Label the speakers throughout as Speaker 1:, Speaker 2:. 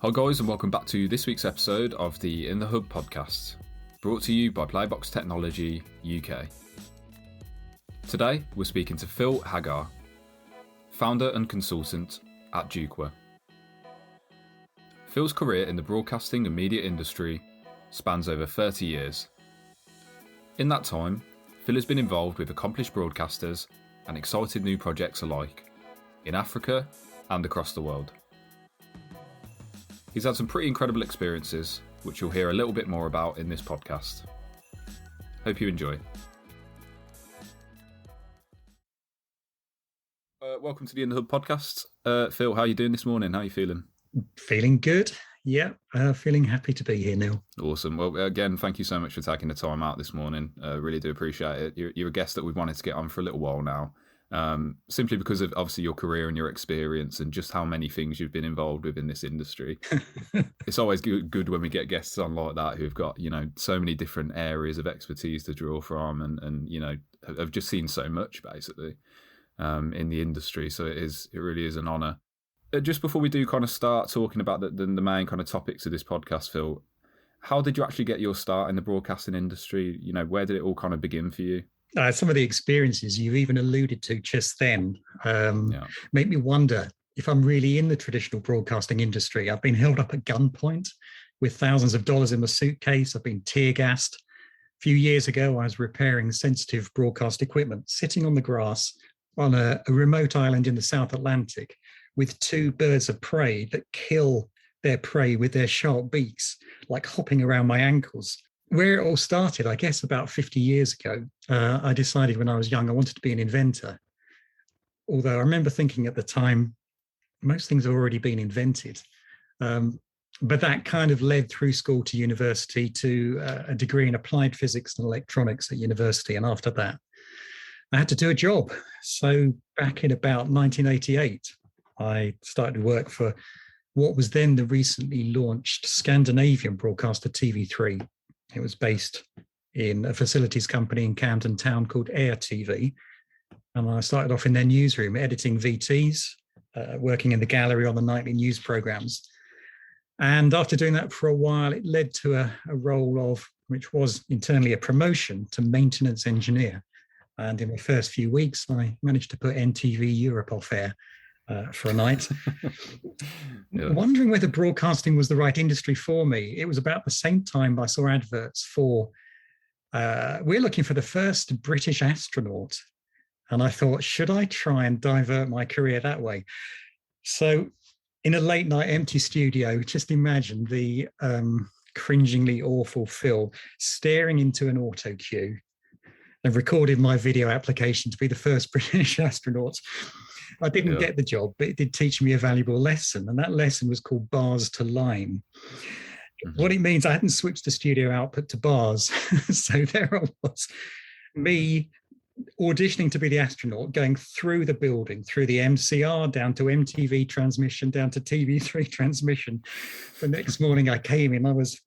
Speaker 1: Hi guys, and welcome back to this week's episode of the In the Hub podcast, brought to you by Playbox Technology UK. Today we're speaking to Phil Haggar, founder and consultant at Juqua. Phil's career in the broadcasting and media industry spans over 30 years. In that time, Phil has been involved with accomplished broadcasters and exciting new projects alike, in Africa and across the world. He's had some pretty incredible experiences, which you'll hear a little bit more about in this podcast. Hope you enjoy. Welcome to the In the Hub podcast. Phil, how are you doing this morning? How are you feeling?
Speaker 2: Feeling good. Yeah, feeling happy to be here, Neil.
Speaker 1: Awesome. Well, again, thank you so much for taking the time out this morning. Really do appreciate it. You're a guest that we've wanted to get on for a little while now. Simply because of obviously your career and your experience and just how many things you've been involved with in this industry. It's always good when we get guests on like that who've got, so many different areas of expertise to draw from and have just seen so much basically in the industry. So it really is an honour. Just before we do kind of start talking about the main kind of topics of this podcast, Phil, how did you actually get your start in the broadcasting industry? Where did it all kind of begin for you?
Speaker 2: Some of the experiences you've even alluded to just then make me wonder if I'm really in the traditional broadcasting industry. I've been held up at gunpoint with thousands of dollars in my suitcase. I've been tear gassed. A few years ago, I was repairing sensitive broadcast equipment, sitting on the grass on a remote island in the South Atlantic with two birds of prey that kill their prey with their sharp beaks, like hopping around my ankles. Where it all started, I guess about 50 years ago, I decided when I was young I wanted to be an inventor. Although I remember thinking at the time, most things have already been invented. But that kind of led through school to university to a degree in applied physics and electronics at university. And after that, I had to do a job. So back in about 1988, I started work for what was then the recently launched Scandinavian broadcaster TV3. It was based in a facilities company in Camden Town called Air TV. And I started off in their newsroom, editing VTs, working in the gallery on the nightly news programs. And after doing that for a while, it led to a role which was internally a promotion to maintenance engineer. And in the first few weeks, I managed to put NTV Europe off air for a night. Wondering whether broadcasting was the right industry for me. It was about the same time I saw adverts for, we're looking for the first British astronaut. And I thought, should I try and divert my career that way? So in a late night empty studio, just imagine the cringingly awful Phil staring into an auto cue and recorded my video application to be the first British astronaut. I didn't get the job, but it did teach me a valuable lesson. And that lesson was called bars to line. Mm-hmm. What it means, I hadn't switched the studio output to bars. So there I was, me auditioning to be the astronaut, going through the building, through the MCR, down to MTV transmission, down to TV3 transmission. The next morning I came in, I was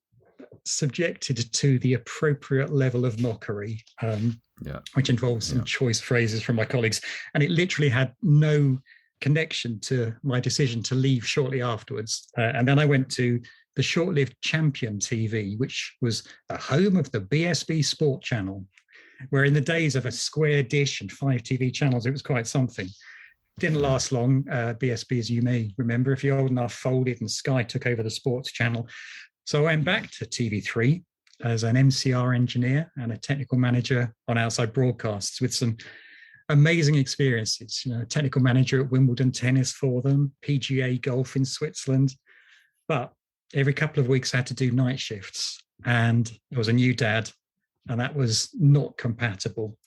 Speaker 2: subjected to the appropriate level of mockery, which involves some choice phrases from my colleagues. And it literally had no connection to my decision to leave shortly afterwards. And then I went to the short-lived Champion TV, which was the home of the BSB Sport Channel, where in the days of a square dish and 5 TV channels, it was quite something. Didn't last long. BSB, as you may remember, if you're old enough, folded and Sky took over the sports channel. So I went back to TV3 as an MCR engineer and a technical manager on outside broadcasts with some amazing experiences. Technical manager at Wimbledon tennis for them, PGA golf in Switzerland. But every couple of weeks I had to do night shifts and I was a new dad and that was not compatible.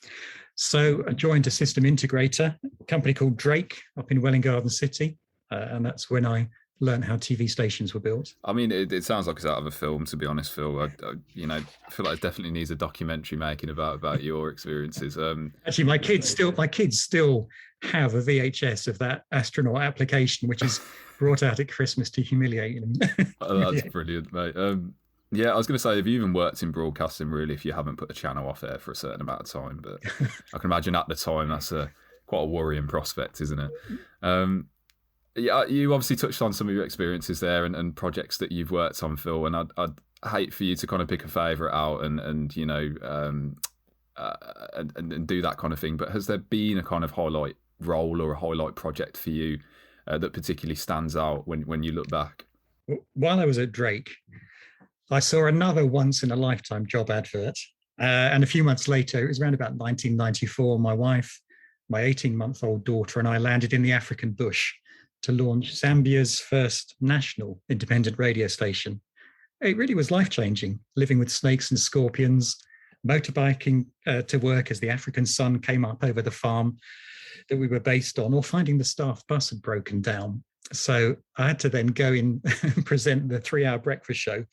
Speaker 2: So I joined a system integrator, a company called Drake up in Welwyn Garden City. And that's when I learn how TV stations were built.
Speaker 1: I mean, it sounds like it's out of a film, to be honest, Phil. I feel like it definitely needs a documentary making about your experiences.
Speaker 2: Actually, my kids still have a VHS of that astronaut application, which is brought out at Christmas to humiliate them.
Speaker 1: Oh, that's brilliant, mate. I was going to say, have you even worked in broadcasting, really, if you haven't put the channel off air for a certain amount of time? But I can imagine at the time that's quite a worrying prospect, isn't it? Yeah, you obviously touched on some of your experiences there and projects that you've worked on, Phil. And I'd hate for you to kind of pick a favourite out and you know and do that kind of thing. But has there been a kind of highlight role or a highlight project for you that particularly stands out when you look back?
Speaker 2: While I was at Drake, I saw another once in a lifetime job advert. And a few months later, it was around about 1994, my wife, my 18-month-old daughter, and I landed in the African bush to launch Zambia's first national independent radio station. It really was life-changing, living with snakes and scorpions, motorbiking to work as the African sun came up over the farm that we were based on, or finding the staff bus had broken down. So I had to then go in and present the 3-hour breakfast show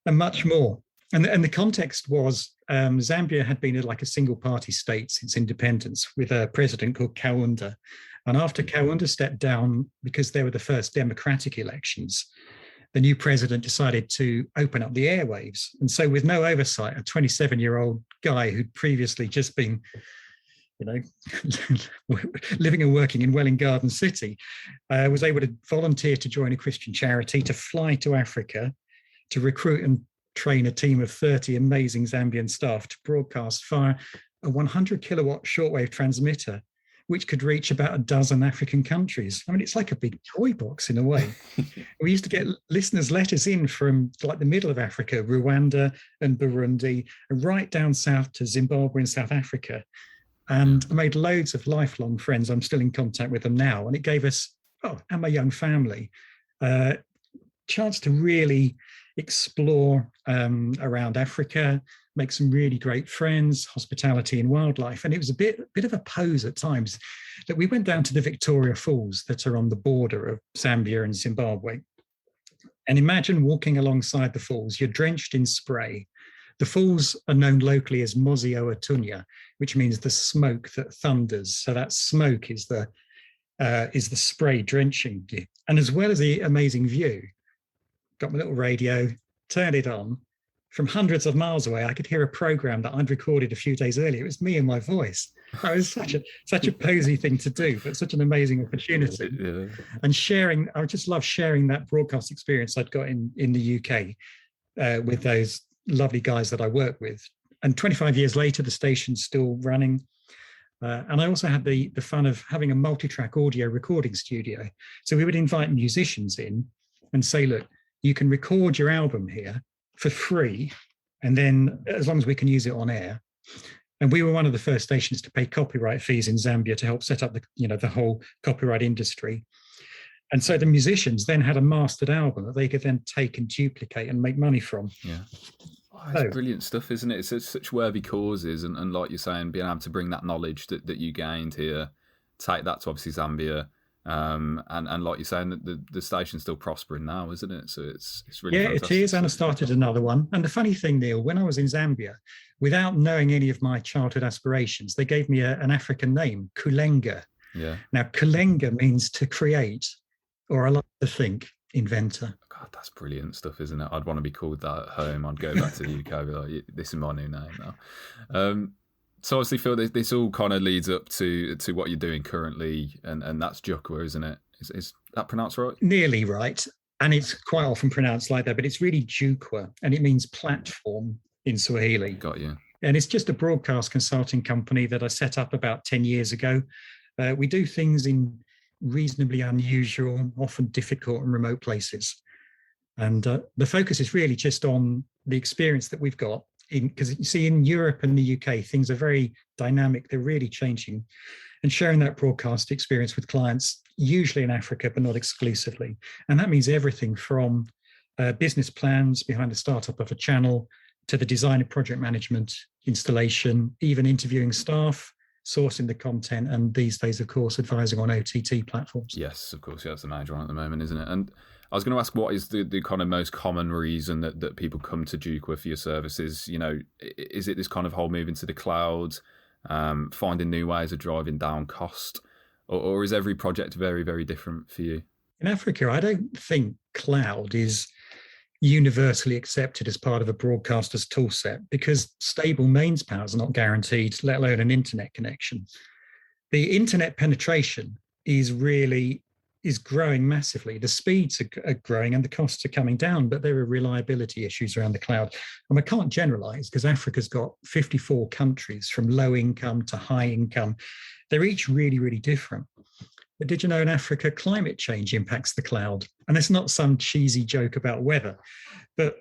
Speaker 2: and much more. And the context was Zambia had been like a single party state since independence with a president called Kaunda. And after Kaunda stepped down, because they were the first democratic elections, the new president decided to open up the airwaves. And so with no oversight, a 27-year-old guy who'd previously just been, you know, living and working in Welling Garden City, was able to volunteer to join a Christian charity, to fly to Africa, to recruit and train a team of 30 amazing Zambian staff to broadcast via a 100 kilowatt shortwave transmitter, which could reach about a dozen African countries. I mean, it's like a big toy box in a way. We used to get listeners' letters in from like the middle of Africa, Rwanda and Burundi, and right down south to Zimbabwe and South Africa. And I made loads of lifelong friends. I'm still in contact with them now. And it gave us, and my young family, chance to really explore around Africa, make some really great friends, hospitality and wildlife. And it was a bit of a pose at times that we went down to the Victoria Falls that are on the border of Zambia and Zimbabwe. And imagine walking alongside the falls, you're drenched in spray. The falls are known locally as Mozio Atunya, which means the smoke that thunders. So that smoke is the spray drenching you. And as well as the amazing view, got my little radio, turned it on. From hundreds of miles away, I could hear a program that I'd recorded a few days earlier. It was me and my voice. It was such a posy thing to do, but such an amazing opportunity. Yeah. And sharing, I just love sharing that broadcast experience I'd got in the UK with those lovely guys that I work with. And 25 years later, the station's still running. And I also had the fun of having a multi-track audio recording studio. So we would invite musicians in and say, look, you can record your album here for free, and then as long as we can use it on air. And we were one of the first stations to pay copyright fees in Zambia to help set up the whole copyright industry. And so the musicians then had a mastered album that they could then take and duplicate and make money from.
Speaker 1: Yeah. It's brilliant stuff, isn't it? It's such worthy causes, and like you're saying, being able to bring that knowledge that you gained here, take that to obviously Zambia. And like you're saying, the station's still prospering now, isn't it? So it's really fantastic.
Speaker 2: It is. And I started another one. And the funny thing, Neil, when I was in Zambia, without knowing any of my childhood aspirations, they gave me an African name, Kulenga.
Speaker 1: Yeah.
Speaker 2: Now, Kulenga means to create, or I like to think, inventor.
Speaker 1: God, that's brilliant stuff, isn't it? I'd want to be called that at home. I'd go back to the UK and be like, this is my new name now. So obviously, Phil, this all kind of leads up to what you're doing currently, and that's Jukwa, isn't it? Is that pronounced right?
Speaker 2: Nearly right. And it's quite often pronounced like that, but it's really Jukwa, and it means platform in Swahili.
Speaker 1: Got you.
Speaker 2: And it's just a broadcast consulting company that I set up about 10 years ago. We do things in reasonably unusual, often difficult and remote places. And the focus is really just on the experience that we've got. Because you see, in Europe and the UK, things are very dynamic. They're really changing. And sharing that broadcast experience with clients, usually in Africa, but not exclusively. And that means everything from business plans behind the startup of a channel to the design and project management, installation, even interviewing staff, sourcing the content, and these days, of course, advising on OTT platforms.
Speaker 1: Yes, of course. Yeah, that's the major one at the moment, isn't it? And I was going to ask, what is the kind of most common reason that people come to Jukwa for your services? Is it this kind of whole move into the cloud, finding new ways of driving down cost, or is every project very, very different for you?
Speaker 2: In Africa, I don't think cloud is universally accepted as part of a broadcaster's toolset, because stable mains power is not guaranteed, let alone an internet connection. The internet penetration is really is growing massively. The speeds are growing and the costs are coming down, but there are reliability issues around the cloud. And I can't generalize because Africa's got 54 countries from low income to high income. They're each really, really different. But did you know in Africa, climate change impacts the cloud? And it's not some cheesy joke about weather, but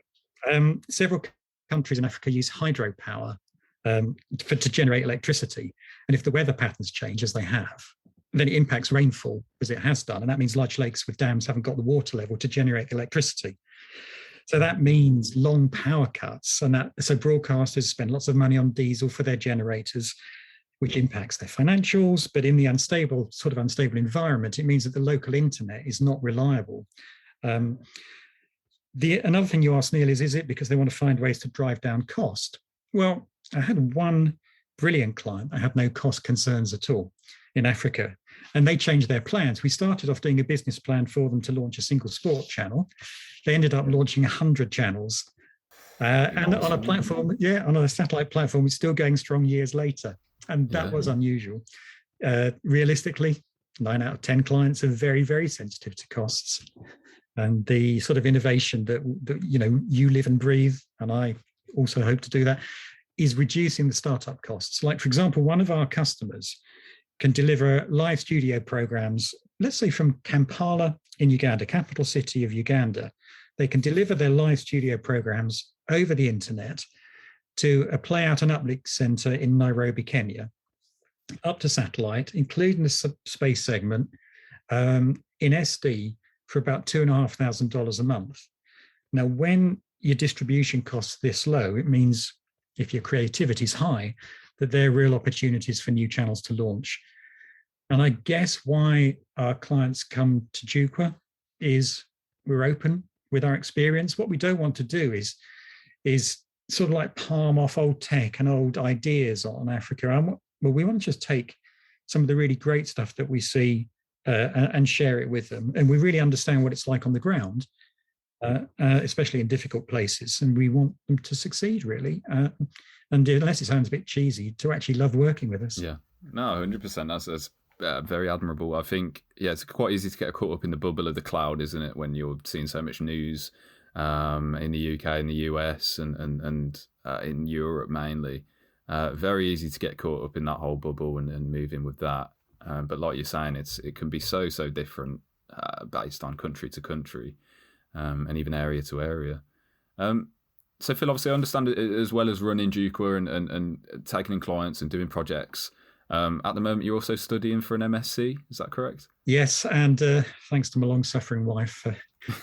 Speaker 2: several countries in Africa use hydropower to generate electricity. And if the weather patterns change, as they have, then it impacts rainfall, as it has done. And that means large lakes with dams haven't got the water level to generate electricity. So that means long power cuts. And so broadcasters spend lots of money on diesel for their generators, which impacts their financials. But in the unstable environment, it means that the local internet is not reliable. Another thing you asked, Neil, is it because they want to find ways to drive down cost? Well, I had one brilliant client. I had no cost concerns at all in Africa. And they changed their plans. We started off doing a business plan for them to launch a single sport channel. They ended up launching 100 channels. And on a platform, on a satellite platform, it's still going strong years later. And that was unusual. Realistically, 9 out of 10 clients are very, very sensitive to costs. And the sort of innovation that you live and breathe, and I also hope to do that, is reducing the startup costs. Like, for example, one of our customers can deliver live studio programs, let's say from Kampala in Uganda, capital city of Uganda. They can deliver their live studio programs over the internet to a play out and uplink center in Nairobi, Kenya, up to satellite, including the space segment, in SD for about $2,500 a month. Now, when your distribution costs this low, it means if your creativity is high, that there are real opportunities for new channels to launch. And I guess why our clients come to Juqua is we're open with our experience. What we don't want to do is sort of like palm off old tech and old ideas on Africa. Well, we want to just take some of the really great stuff that we see and share it with them. And we really understand what it's like on the ground, especially in difficult places. And we want them to succeed, really. And unless it sounds a bit cheesy, to actually love working with us.
Speaker 1: Yeah, no, 100%. That's very admirable. I think, it's quite easy to get caught up in the bubble of the cloud, isn't it, when you're seeing so much news in the UK, in the US, and in Europe mainly. Very easy to get caught up in that whole bubble and move in with that. But like you're saying, it can be so different based on country to country and even area to area. So Phil, obviously I understand it as well as running Juqua and taking in clients and doing projects. At the moment, you're also studying for an MSc. Is that correct?
Speaker 2: Yes, and thanks to my long-suffering wife for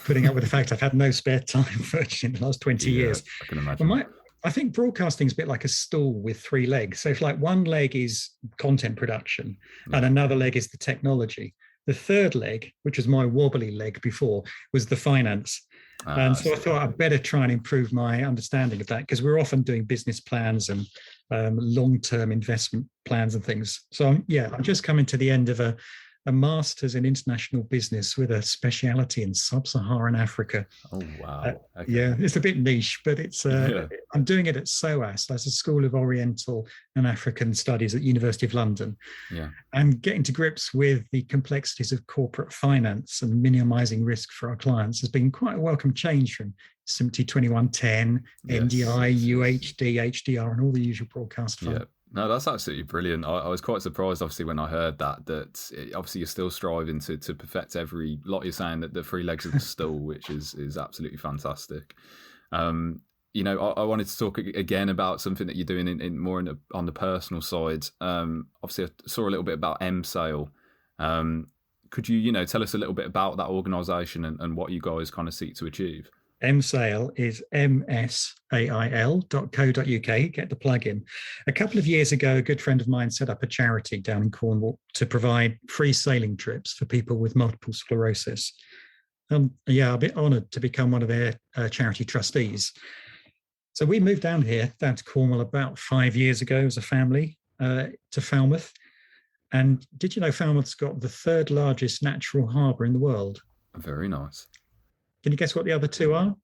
Speaker 2: putting up with the fact I've had no spare time virtually in the last 20 years.
Speaker 1: I can imagine.
Speaker 2: I think broadcasting is a bit like a stool with 3 legs. So if like one leg is content production and another leg is the technology, the third leg, which was my wobbly leg before, was the finance. And so I thought I'd better try and improve my understanding of that, because we're often doing business plans and long-term investment plans and things. So I'm just coming to the end of a master's in international business with a speciality in sub-Saharan Africa.
Speaker 1: Oh, wow. Okay.
Speaker 2: Yeah, it's a bit niche, but it's I'm doing it at SOAS. That's a School of Oriental and African Studies at University of London.
Speaker 1: Yeah. And
Speaker 2: getting to grips with the complexities of corporate finance and minimizing risk for our clients has been quite a welcome change from SMPTE 2110, NDI, UHD, HDR, and all the usual broadcast fun.
Speaker 1: Yeah. No, that's absolutely brilliant. I was quite surprised, obviously, when I heard that obviously you're still striving to perfect every, like you're saying, that the 3 legs of the stool, which is absolutely fantastic. I wanted to talk again about something that you're doing in more on the personal side. Obviously, I saw a little bit about M-Sale. Could you, tell us a little bit about that organisation and what you guys kind of seek to achieve?
Speaker 2: M-Sale is msail.co.uk. Get the plug in. A couple of years ago, a good friend of mine set up a charity down in Cornwall to provide free sailing trips for people with multiple sclerosis. I've been honoured to become one of their charity trustees. So we moved down to Cornwall about 5 years ago as a family to Falmouth. And did you know Falmouth's got the 3rd largest natural harbour in the world?
Speaker 1: Very nice.
Speaker 2: Can you guess what the other 2 are?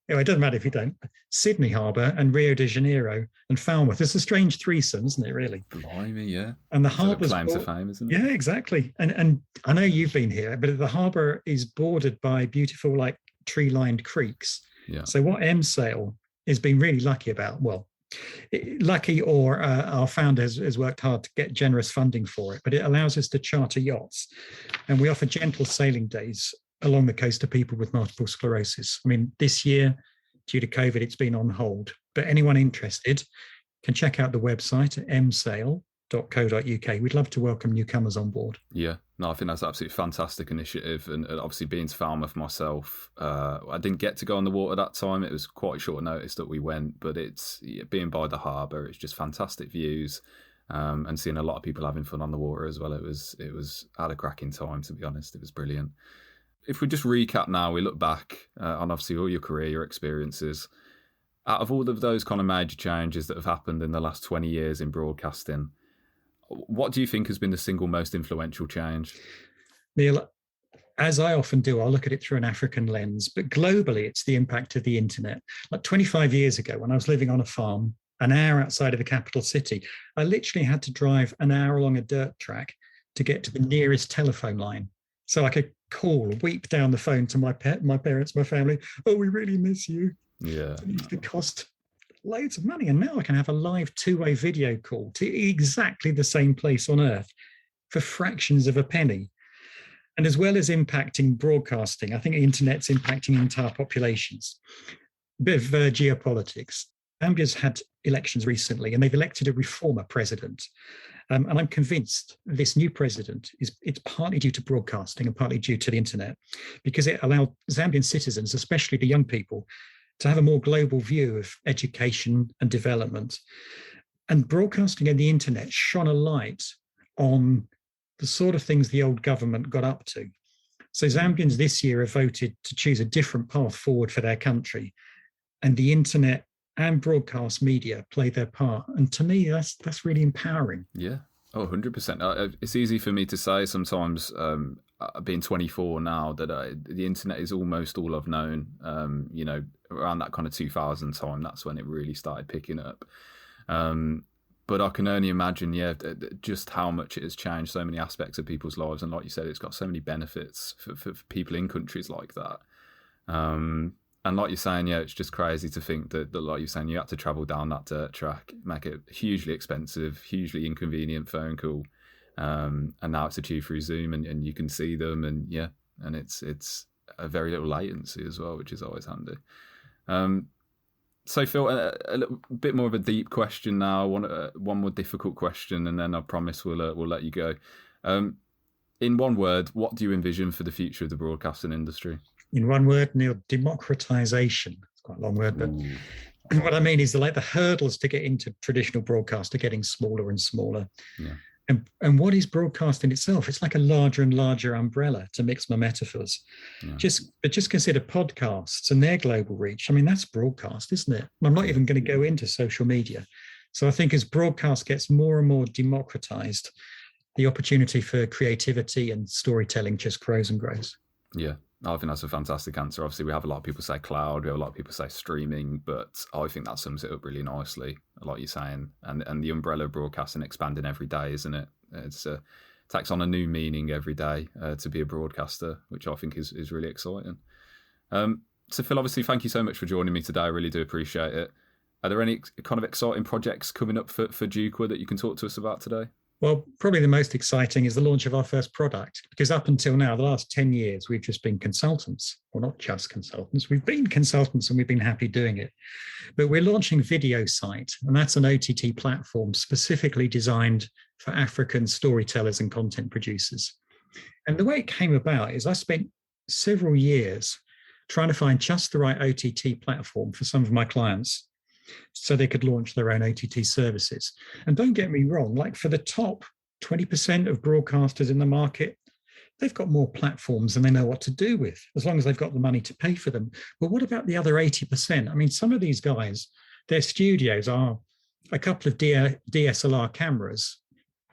Speaker 2: Anyway, it doesn't matter if you don't. Sydney Harbour and Rio de Janeiro and Falmouth. It's a strange threesome, isn't it, really?
Speaker 1: Blimey, yeah.
Speaker 2: And the
Speaker 1: harbour's
Speaker 2: harbour's
Speaker 1: claim to fame, isn't it?
Speaker 2: Yeah, exactly. And I know you've been here, but the harbour is bordered by beautiful, like tree-lined creeks.
Speaker 1: Yeah.
Speaker 2: So what MSail has been really lucky about, well, lucky or our founder has worked hard to get generous funding for it, but it allows us to charter yachts. And we offer gentle sailing days along the coast to people with multiple sclerosis. I mean, this year, due to COVID, it's been on hold, but anyone interested can check out the website at msail.co.uk. We'd love to welcome newcomers on board.
Speaker 1: Yeah, no, I think that's absolutely fantastic initiative. And obviously being to Falmouth myself, I didn't get to go on the water that time. It was quite short notice that we went, but it's being by the harbour, it's just fantastic views. And seeing a lot of people having fun on the water as well. It was had a cracking time, to be honest. It was brilliant. If we just recap now, we look back on obviously all your career, your experiences. Out of all of those kind of major changes that have happened in the last 20 years in broadcasting, what do you think has been the single most influential change?
Speaker 2: Neil, as I often do, I'll look at it through an African lens, but globally, it's the impact of the internet. Like 25 years ago, when I was living on a farm, an hour outside of the capital city, I literally had to drive an hour along a dirt track to get to the nearest telephone line. So I could call, weep down the phone to my parents, my family. Oh, we really miss you.
Speaker 1: Yeah.
Speaker 2: It used to cost loads of money. And now I can have a live two-way video call to exactly the same place on Earth for fractions of a penny. And as well as impacting broadcasting, I think the internet's impacting entire populations. A bit of geopolitics. Zambia's had elections recently, and they've elected a reformer president. And I'm convinced this new president it's partly due to broadcasting and partly due to the internet, because it allowed Zambian citizens, especially the young people, to have a more global view of education and development. And broadcasting and the internet shone a light on the sort of things the old government got up to. So Zambians this year have voted to choose a different path forward for their country. And the internet and broadcast media play their part. And to me, that's really empowering.
Speaker 1: Yeah. Oh, 100%. It's easy for me to say sometimes, being 24 now, that the internet is almost all I've known. Around that kind of 2000 time, that's when it really started picking up. But I can only imagine, just how much it has changed so many aspects of people's lives. And like you said, it's got so many benefits for people in countries like that. And like you're saying, it's just crazy to think that, like you're saying, you had to travel down that dirt track, make it hugely expensive, hugely inconvenient phone call. And now it's achieved through Zoom and you can see them. And and it's a very little latency as well, which is always handy. So Phil, a little bit more of a deep question now, one more difficult question, and then I promise we'll let you go. In one word, what do you envision for the future of the broadcasting industry?
Speaker 2: In one word, Neil, democratization. It's quite a long word, but what I mean is the hurdles to get into traditional broadcast are getting smaller and smaller.
Speaker 1: Yeah.
Speaker 2: And what is broadcast in itself? It's like a larger and larger umbrella, to mix my metaphors. Yeah. Just consider podcasts and their global reach. I mean, that's broadcast, isn't it? I'm not even going to go into social media. So I think as broadcast gets more and more democratized, the opportunity for creativity and storytelling just grows and grows.
Speaker 1: Yeah. I think that's a fantastic answer. Obviously, we have a lot of people say cloud, we have a lot of people say streaming, but I think that sums it up really nicely, like you're saying. And the umbrella of broadcasting expanding every day, isn't it? It takes on a new meaning every day to be a broadcaster, which I think is really exciting. So Phil, obviously, thank you so much for joining me today. I really do appreciate it. Are there any kind of exciting projects coming up for Duqua that you can talk to us about today?
Speaker 2: Well, probably the most exciting is the launch of our first product, because up until now, the last 10 years, we've just been consultants. Well, not just consultants. We've been consultants and we've been happy doing it. But we're launching Video Site, and that's an OTT platform specifically designed for African storytellers and content producers. And the way it came about is I spent several years trying to find just the right OTT platform for some of my clients, so they could launch their own OTT services. And don't get me wrong, like for the top 20% of broadcasters in the market, they've got more platforms than they know what to do with, as long as they've got the money to pay for them. But what about the other 80%? I mean, some of these guys, their studios are a couple of DSLR cameras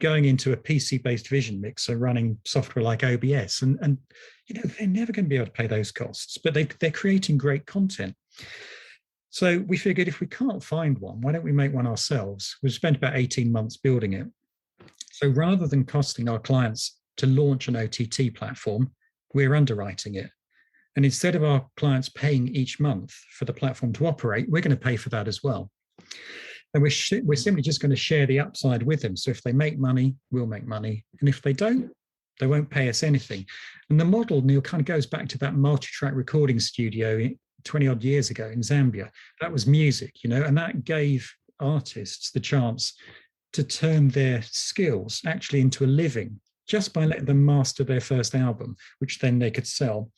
Speaker 2: going into a PC-based vision mixer running software like OBS. And they're never going to be able to pay those costs, but they're creating great content. So we figured if we can't find one, why don't we make one ourselves? We've spent about 18 months building it. So rather than costing our clients to launch an OTT platform, we're underwriting it. And instead of our clients paying each month for the platform to operate, we're going to pay for that as well. And we're simply just going to share the upside with them. So if they make money, we'll make money. And if they don't, they won't pay us anything. And the model, Neil, kind of goes back to that multi-track recording studio 20 odd years ago in Zambia. That was music, and that gave artists the chance to turn their skills actually into a living just by letting them master their first album, which then they could sell.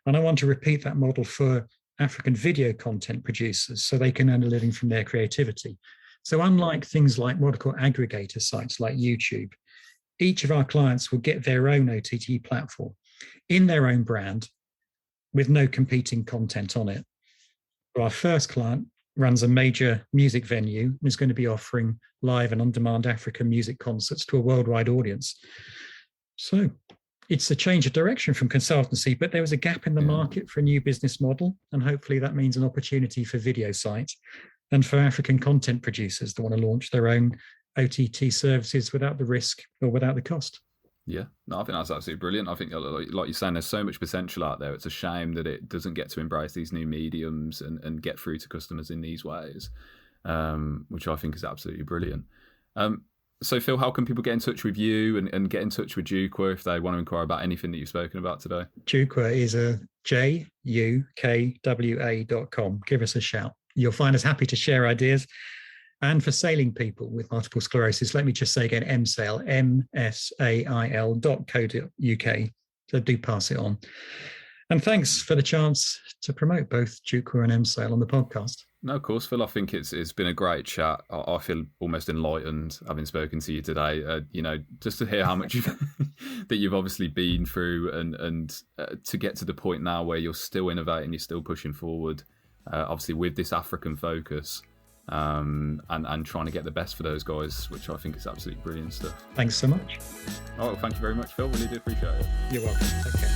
Speaker 2: And I want to repeat that model for African video content producers so they can earn a living from their creativity. So unlike things like what are called aggregator sites like YouTube, each of our clients will get their own OTT platform in their own brand with no competing content on it. So our first client runs a major music venue and is going to be offering live and on-demand African music concerts to a worldwide audience. So it's a change of direction from consultancy, but there was a gap in the market for a new business model, and hopefully that means an opportunity for video sites and for African content producers that want to launch their own OTT services without the risk or without the cost.
Speaker 1: Yeah, no, I think that's absolutely brilliant. I think, like you're saying, there's so much potential out there. It's a shame that it doesn't get to embrace these new mediums and get through to customers in these ways, which I think is absolutely brilliant. So, Phil, how can people get in touch with you and get in touch with Jukwa if they want to inquire about anything that you've spoken about today?
Speaker 2: Jukwa is a JUKWA.com. Give us a shout. You'll find us happy to share ideas. And for sailing people with multiple sclerosis, let me just say again, msail, msail.co.uk. So do pass it on. And thanks for the chance to promote both Jukwa and msail on the podcast.
Speaker 1: No, of course, Phil. I think it's been a great chat. I feel almost enlightened having spoken to you today. Just to hear how much that you've obviously been through, and to get to the point now where you're still innovating, you're still pushing forward, obviously with this African focus, and trying to get the best for those guys, which I think is absolutely brilliant stuff.
Speaker 2: Thanks so much.
Speaker 1: Oh, well, thank you very much, Phil. Really do appreciate it.
Speaker 2: You're welcome. Take care.